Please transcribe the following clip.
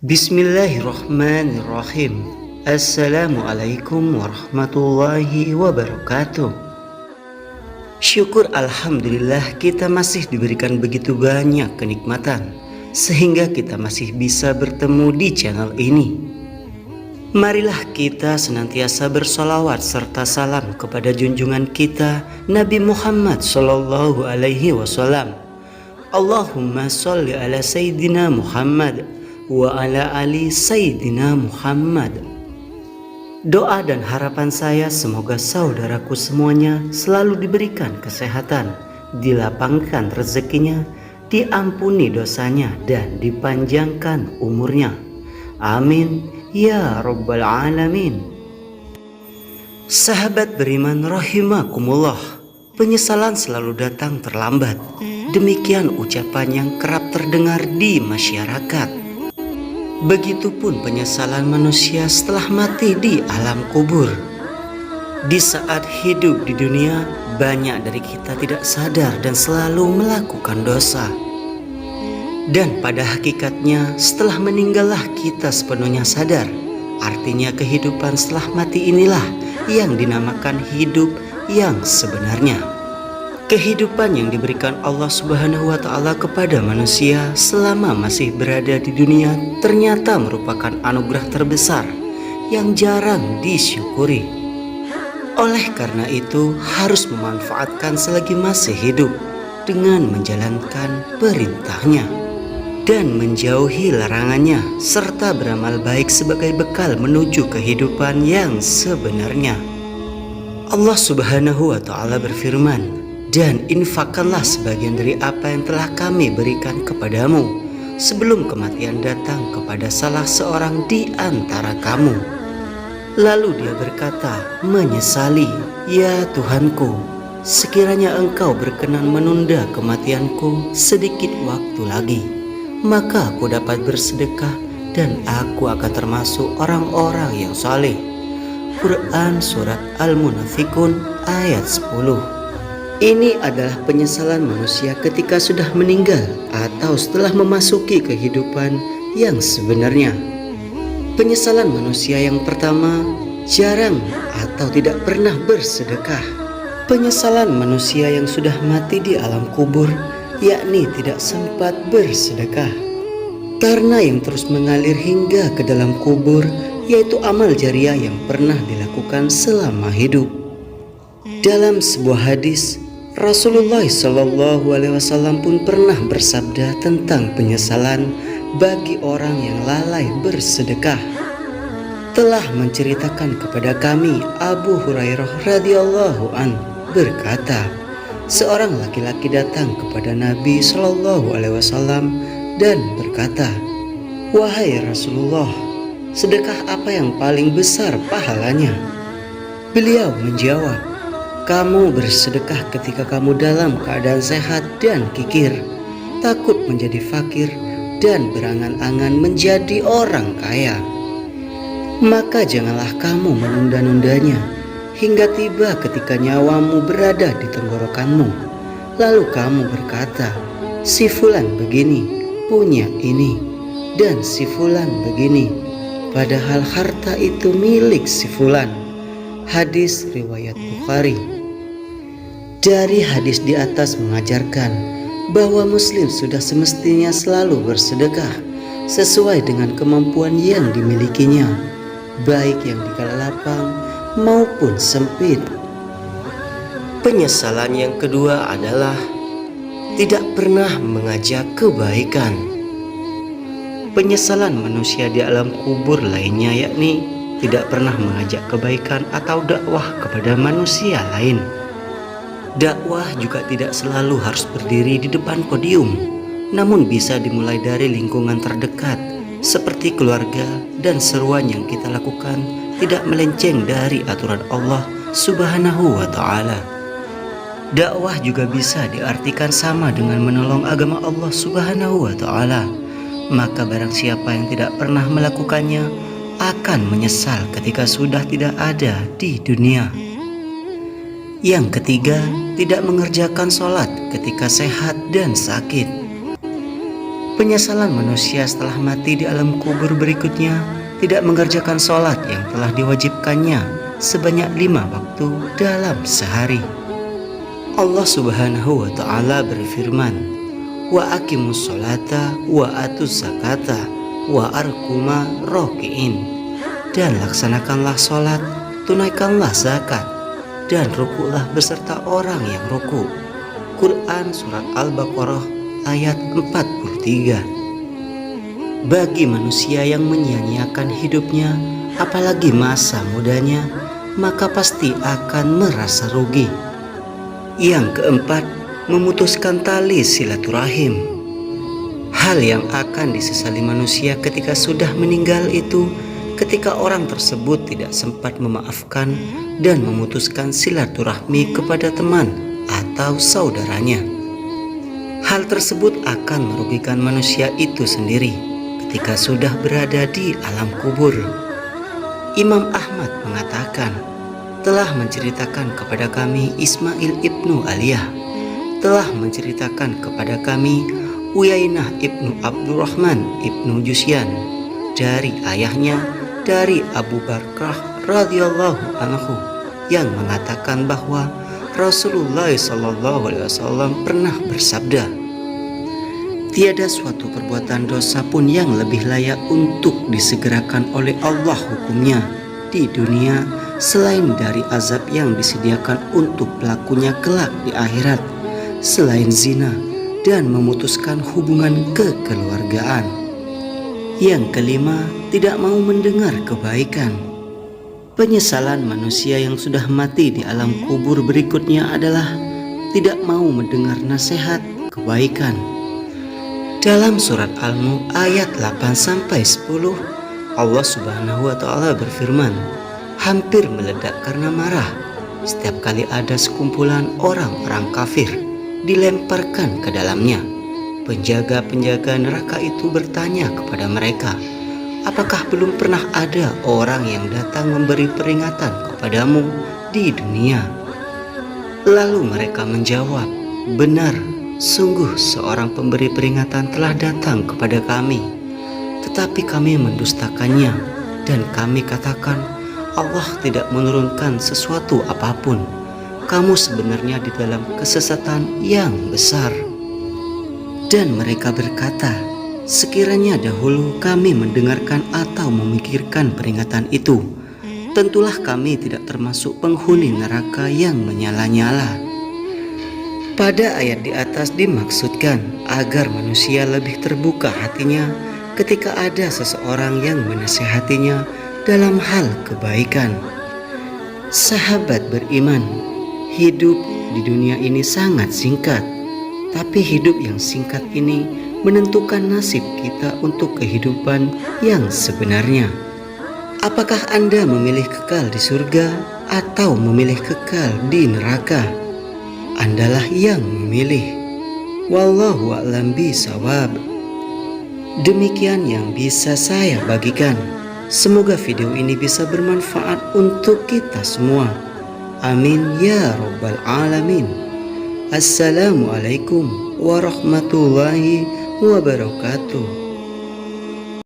Bismillahirrahmanirrahim. Assalamualaikum warahmatullahi wabarakatuh. Syukur alhamdulillah kita masih diberikan begitu banyak kenikmatan sehingga kita masih bisa bertemu di channel ini. Marilah kita senantiasa bersolawat serta salam kepada junjungan kita Nabi Muhammad sallallahu alaihi wasallam. Allahumma sholli ala sayyidina Muhammad wa ala ali sayyidina Muhammad. Doa dan harapan saya semoga saudaraku semuanya selalu diberikan kesehatan, dilapangkan rezekinya, diampuni dosanya dan dipanjangkan umurnya. Amin ya rabbal alamin. Sahabat beriman rahimakumullah, penyesalan selalu datang terlambat. Demikian ucapan yang kerap terdengar di masyarakat. Begitupun penyesalan manusia setelah mati di alam kubur. Di saat hidup di dunia, banyak dari kita tidak sadar dan selalu melakukan dosa. Dan pada hakikatnya setelah meninggallah kita sepenuhnya sadar. Artinya kehidupan setelah mati inilah yang dinamakan hidup yang sebenarnya. Kehidupan yang diberikan Allah Subhanahu wa Ta'ala kepada manusia selama masih berada di dunia ternyata merupakan anugerah terbesar yang jarang disyukuri. Oleh karena itu, harus memanfaatkan selagi masih hidup dengan menjalankan perintahnya dan menjauhi larangannya, serta beramal baik sebagai bekal menuju kehidupan yang sebenarnya. Allah Subhanahu wa Ta'ala berfirman, dan infakkanlah sebagian dari apa yang telah kami berikan kepadamu sebelum kematian datang kepada salah seorang di antara kamu. Lalu dia berkata, menyesali, ya Tuhanku, sekiranya engkau berkenan menunda kematianku sedikit waktu lagi, maka aku dapat bersedekah dan aku akan termasuk orang-orang yang saleh. Quran Surat Al-Munafikun ayat 10. Ini adalah penyesalan manusia ketika sudah meninggal atau setelah memasuki kehidupan yang sebenarnya. Penyesalan manusia yang pertama, jarang atau tidak pernah bersedekah. Penyesalan manusia yang sudah mati di alam kubur, yakni tidak sempat bersedekah. Karena yang terus mengalir hingga ke dalam kubur, yaitu amal jariah yang pernah dilakukan selama hidup. Dalam sebuah hadis, Rasulullah SAW pun pernah bersabda tentang penyesalan bagi orang yang lalai bersedekah. Telah menceritakan kepada kami Abu Hurairah radhiyallahu an berkata, seorang laki-laki datang kepada Nabi SAW dan berkata, wahai Rasulullah, sedekah apa yang paling besar pahalanya? Beliau menjawab, kamu bersedekah ketika kamu dalam keadaan sehat dan kikir, takut menjadi fakir dan berangan-angan menjadi orang kaya. Maka janganlah kamu menunda-nundanya hingga tiba ketika nyawamu berada di tenggorokanmu. Lalu kamu berkata, si fulan begini, punya ini, dan si fulan begini, padahal harta itu milik si fulan. Hadis riwayat Bukhari. Dari hadis di atas mengajarkan bahwa muslim sudah semestinya selalu bersedekah sesuai dengan kemampuan yang dimilikinya, baik yang dikala lapang maupun sempit. Penyesalan yang kedua adalah tidak pernah mengajak kebaikan. Penyesalan manusia di alam kubur lainnya yakni tidak pernah mengajak kebaikan atau dakwah kepada manusia lain. Dakwah juga tidak selalu harus berdiri di depan podium, namun bisa dimulai dari lingkungan terdekat seperti keluarga, dan seruan yang kita lakukan tidak melenceng dari aturan Allah Subhanahu wa Ta'ala. Dakwah juga bisa diartikan sama dengan menolong agama Allah Subhanahu wa Ta'ala, maka barang siapa yang tidak pernah melakukannya akan menyesal ketika sudah tidak ada di dunia. Yang ketiga, tidak mengerjakan sholat ketika sehat dan sakit. Penyesalan manusia setelah mati di alam kubur berikutnya tidak mengerjakan sholat yang telah diwajibkannya sebanyak 5 waktu dalam sehari. Allah Subhanahu wa Ta'ala berfirman, wa aqimus sholata wa atuz zakata wa arkuma rokiin, dan laksanakanlah sholat, tunaikanlah zakat, dan rukuklah beserta orang yang ruku. Quran Surat Al-Baqarah ayat 43. Bagi manusia yang menyia-nyiakan hidupnya, apalagi masa mudanya, maka pasti akan merasa rugi. Yang keempat, memutuskan tali silaturahim. Hal yang akan disesali manusia ketika sudah meninggal itu ketika orang tersebut tidak sempat memaafkan dan memutuskan silaturahmi kepada teman atau saudaranya. Hal tersebut akan merugikan manusia itu sendiri ketika sudah berada di alam kubur. Imam Ahmad mengatakan, telah menceritakan kepada kami Ismail ibnu Aliyah, telah menceritakan kepada kami Uyainah ibnu Abdurrahman ibnu Jusyan dari ayahnya, dari Abu Bakrah radhiyallahu anhu, yang mengatakan bahwa Rasulullah SAW pernah bersabda, tiada suatu perbuatan dosa pun yang lebih layak untuk disegerakan oleh Allah hukumnya di dunia selain dari azab yang disediakan untuk pelakunya kelak di akhirat, selain zina dan memutuskan hubungan kekeluargaan. Yang kelima, tidak mau mendengar kebaikan. Penyesalan manusia yang sudah mati di alam kubur berikutnya adalah tidak mau mendengar nasihat kebaikan. Dalam surat Al-Mulk ayat 8-10, Allah Subhanahu wa Ta'ala berfirman, hampir meledak karena marah setiap kali ada sekumpulan orang-orang kafir dilemparkan ke dalamnya. Penjaga-penjaga neraka itu bertanya kepada mereka, apakah belum pernah ada orang yang datang memberi peringatan kepadamu di dunia? Lalu mereka menjawab, benar, sungguh seorang pemberi peringatan telah datang kepada kami, tetapi kami mendustakannya dan kami katakan, Allah tidak menurunkan sesuatu apapun. Kamu sebenarnya di dalam kesesatan yang besar. Dan mereka berkata, sekiranya dahulu kami mendengarkan atau memikirkan peringatan itu, tentulah kami tidak termasuk penghuni neraka yang menyala-nyala. Pada ayat di atas dimaksudkan agar manusia lebih terbuka hatinya ketika ada seseorang yang menasihatinya dalam hal kebaikan. Sahabat beriman, hidup di dunia ini sangat singkat, tapi hidup yang singkat ini menentukan nasib kita untuk kehidupan yang sebenarnya. Apakah Anda memilih kekal di surga atau memilih kekal di neraka? Andalah yang memilih. Wallahu a'lam bishawab. Demikian yang bisa saya bagikan. Semoga video ini bisa bermanfaat untuk kita semua. Amin ya rabbal alamin. Assalamualaikum warahmatullahi wabarakatuh.